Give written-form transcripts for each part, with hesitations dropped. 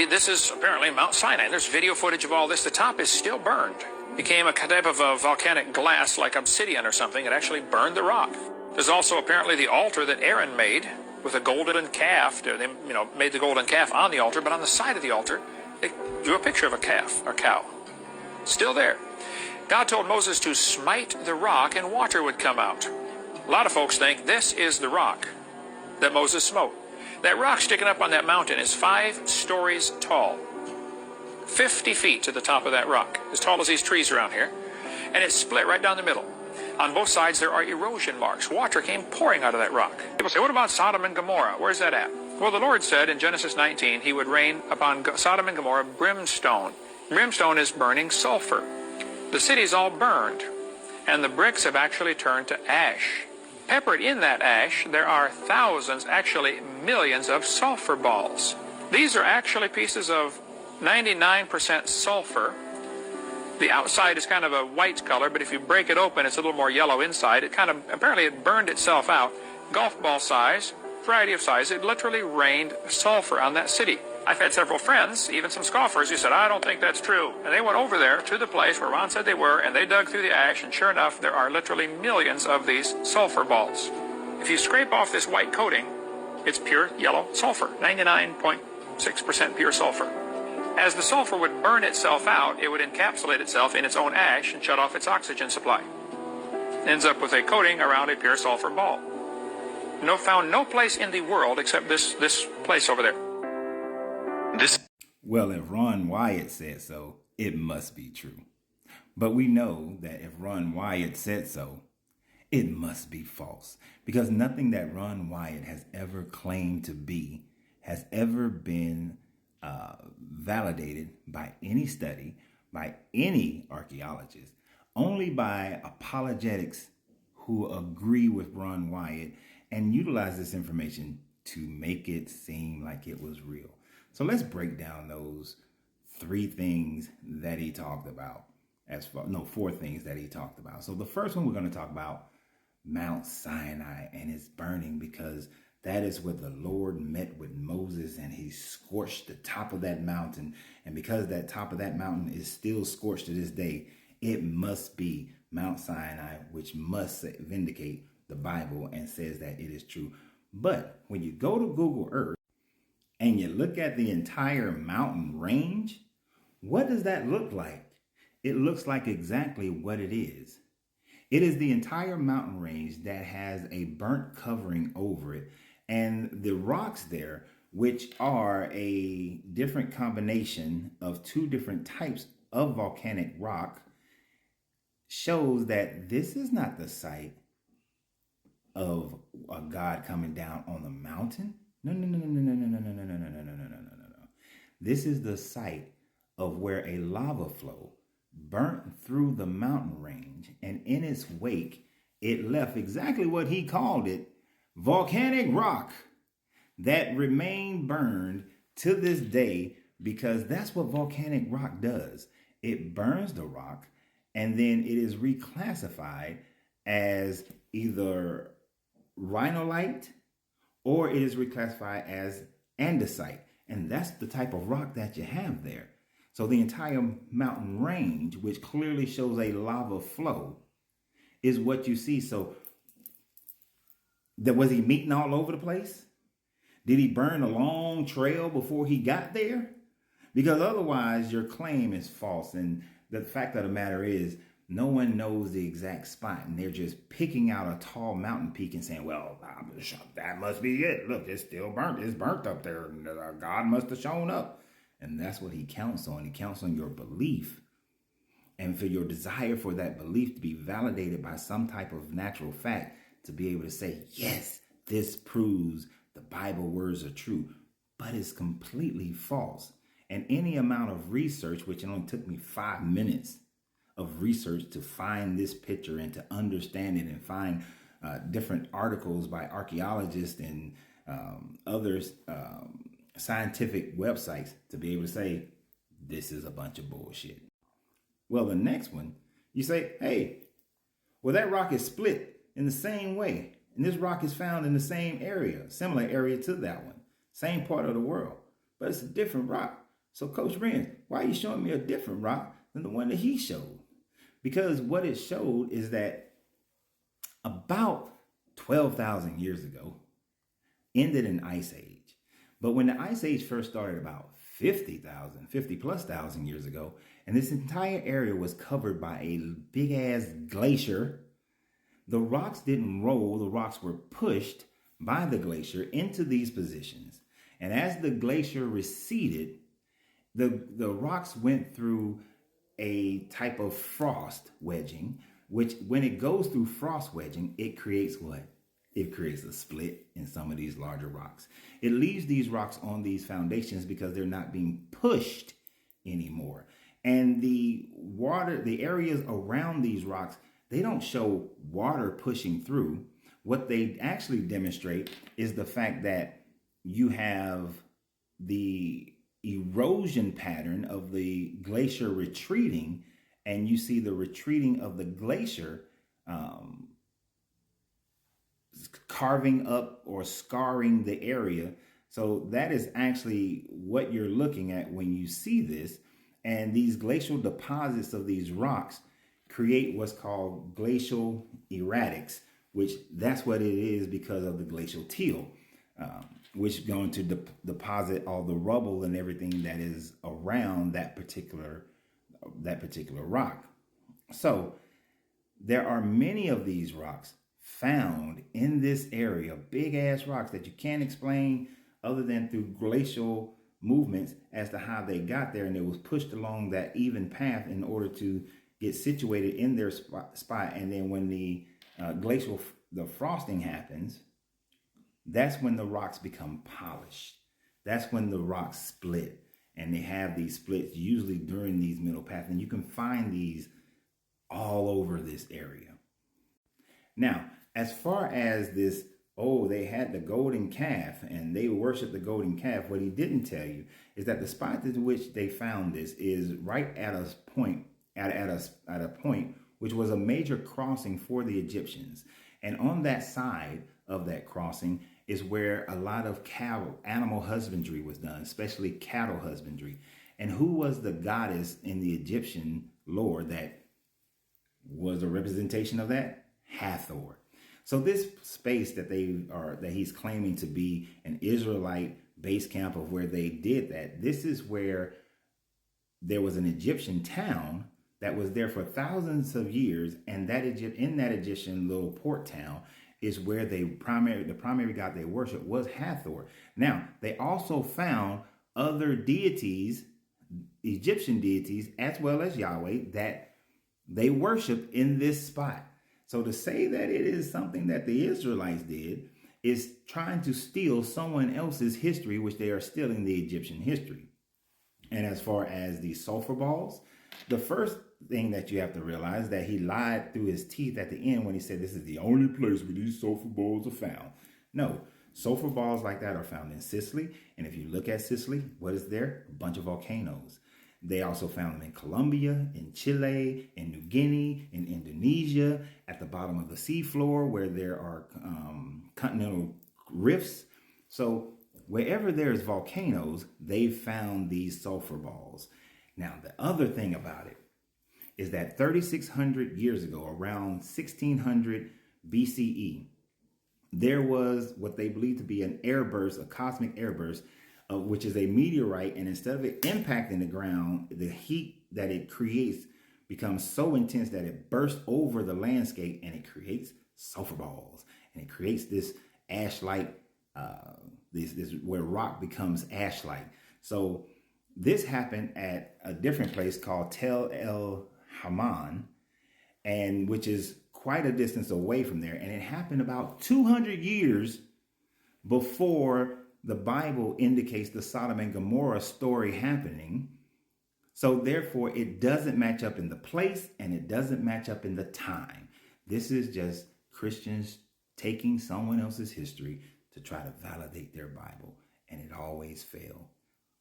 This is apparently Mount Sinai. There's video footage of all this. The top is still burned. Became a type of a volcanic glass like obsidian or something. It actually burned the rock. There's also apparently the altar that Aaron made with a golden calf. They made the golden calf on the altar, but on the side of the altar, they drew a picture of a calf or cow. Still there. God told Moses to smite the rock and water would come out. A lot of folks think this is the rock that Moses smote. That rock sticking up on that mountain is 5 stories tall. 50 feet to the top of that rock, as tall as these trees around here. And it's split right down the middle. On both sides there are erosion marks. Water came pouring out of that rock. People say, what about Sodom and Gomorrah? Where's that at? Well, the Lord said in Genesis 19, he would rain upon Sodom and Gomorrah brimstone. Brimstone is burning sulfur. The city's all burned, and the bricks have actually turned to ash. Peppered in that ash, there are thousands, actually millions of sulfur balls. These are actually pieces of 99% sulfur. The outside is kind of a white color, but if you break it open, it's a little more yellow inside. Apparently it burned itself out. Golf ball size, variety of size. It literally rained sulfur on that city. I've had several friends, even some scoffers, who said, I don't think that's true. And they went over there to the place where Ron said they were, and they dug through the ash, and sure enough, there are literally millions of these sulfur balls. If you scrape off this white coating, it's pure yellow sulfur, 99.6% pure sulfur. As the sulfur would burn itself out, it would encapsulate itself in its own ash and shut off its oxygen supply. Ends up with a coating around a pure sulfur ball. Found no place in the world except this place over there. Well, if Ron Wyatt said so, it must be true. But we know that if Ron Wyatt said so, it must be false. Because nothing that Ron Wyatt has ever claimed to be has ever been validated by any study, by any archaeologist, only by apologetics who agree with Ron Wyatt and utilize this information to make it seem like it was real. So let's break down those 3 things that he talked about. 4 things that he talked about. So the first one we're going to talk about Mount Sinai and its burning, because that is where the Lord met with Moses and he scorched the top of that mountain. And because that top of that mountain is still scorched to this day, it must be Mount Sinai, which must vindicate the Bible and says that it is true. But when you go to Google Earth and you look at the entire mountain range, what does that look like? It looks like exactly what it is. It is the entire mountain range that has a burnt covering over it. And the rocks there, which are a different combination of 2 different types of volcanic rock, shows that this is not the site of a God coming down on the mountain. No. This is the site of where a lava flow burnt through the mountain range, and in its wake, it left exactly what he called it, volcanic rock, that remained burned to this day, because that's what volcanic rock does. It burns the rock, and then it is reclassified as either rhyolite or it is reclassified as andesite. And that's the type of rock that you have there. So the entire mountain range, which clearly shows a lava flow, is what you see. So was he meeting all over the place? Did he burn a long trail before he got there? Because otherwise your claim is false. And the fact of the matter is, no one knows the exact spot, and they're just picking out a tall mountain peak and saying, well, that must be it. Look, it's still burnt. It's burnt up there. God must have shown up. And that's what he counts on. He counts on your belief, and for your desire for that belief to be validated by some type of natural fact, to be able to say, yes, this proves the Bible words are true. But it's completely false. And any amount of research, which it only took me 5 minutes of research to find this picture and to understand it and find different articles by archaeologists and others, scientific websites, to be able to say, this is a bunch of bullshit. Well, the next one, you say, hey, well, that rock is split in the same way. And this rock is found in the same area, similar area to that one, same part of the world, but it's a different rock. So Coach Renz, why are you showing me a different rock than the one that he showed? Because what it showed is that about 12,000 years ago ended an ice age. But when the ice age first started about 50 plus thousand years ago, and this entire area was covered by a big ass glacier, the rocks didn't roll, the rocks were pushed by the glacier into these positions. And as the glacier receded, the rocks went through a type of frost wedging, which when it goes through frost wedging, it creates what? It creates a split in some of these larger rocks. It leaves these rocks on these foundations because they're not being pushed anymore. And the water, the areas around these rocks, they don't show water pushing through. What they actually demonstrate is the fact that you have the erosion pattern of the glacier retreating, and you see the retreating of the glacier carving up or scarring the area. So that is actually what you're looking at when you see this. And these glacial deposits of these rocks create what's called glacial erratics, which that's what it is because of the glacial till, which is going to deposit all the rubble and everything that is around that particular rock. So there are many of these rocks found in this area, big ass rocks that you can't explain other than through glacial movements as to how they got there, and it was pushed along that even path in order to get situated in their spot. And then when the the frosting happens, that's when the rocks become polished. That's when the rocks split, and they have these splits usually during these middle paths, and you can find these all over this area. Now, as far as this, they had the golden calf and they worshiped the golden calf, what he didn't tell you is that the spot in which they found this is right at a point, at a point which was a major crossing for the Egyptians. And on that side of that crossing is where a lot of animal husbandry was done, especially cattle husbandry. And who was the goddess in the Egyptian lore that was a representation of that? Hathor. So this space that he's claiming to be an Israelite base camp of where they did that, this is where there was an Egyptian town that was there for thousands of years, and in that Egyptian little port town is where the primary god they worship was Hathor. Now, they also found other deities, Egyptian deities, as well as Yahweh, that they worship in this spot. So to say that it is something that the Israelites did is trying to steal someone else's history, which they are stealing the Egyptian history. And as far as the sulfur balls, the first thing that you have to realize that he lied through his teeth at the end when he said this is the only place where these sulfur balls are found. No, sulfur balls like that are found in Sicily. And if you look at Sicily, what is there? A bunch of volcanoes. They also found them in Colombia, in Chile, in New Guinea, in Indonesia, at the bottom of the seafloor where there are continental rifts. So wherever there's volcanoes, they've found these sulfur balls. Now, the other thing about it is that 3,600 years ago, around 1600 BCE, there was what they believe to be an airburst, a cosmic airburst, which is a meteorite, and instead of it impacting the ground, the heat that it creates becomes so intense that it bursts over the landscape and it creates sulfur balls, and it creates this ash-like, this where rock becomes ash-like. So this happened at a different place called Tel El Haman, and which is quite a distance away from there, and it happened about 200 years before the Bible indicates the Sodom and Gomorrah story happening. So therefore, it doesn't match up in the place and it doesn't match up in the time. This is just Christians taking someone else's history to try to validate their Bible, and it always fails.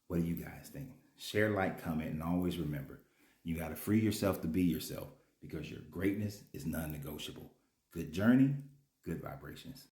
What do you guys think? Share, like, comment, and always remember, you got to free yourself to be yourself because your greatness is non-negotiable. Good journey, good vibrations.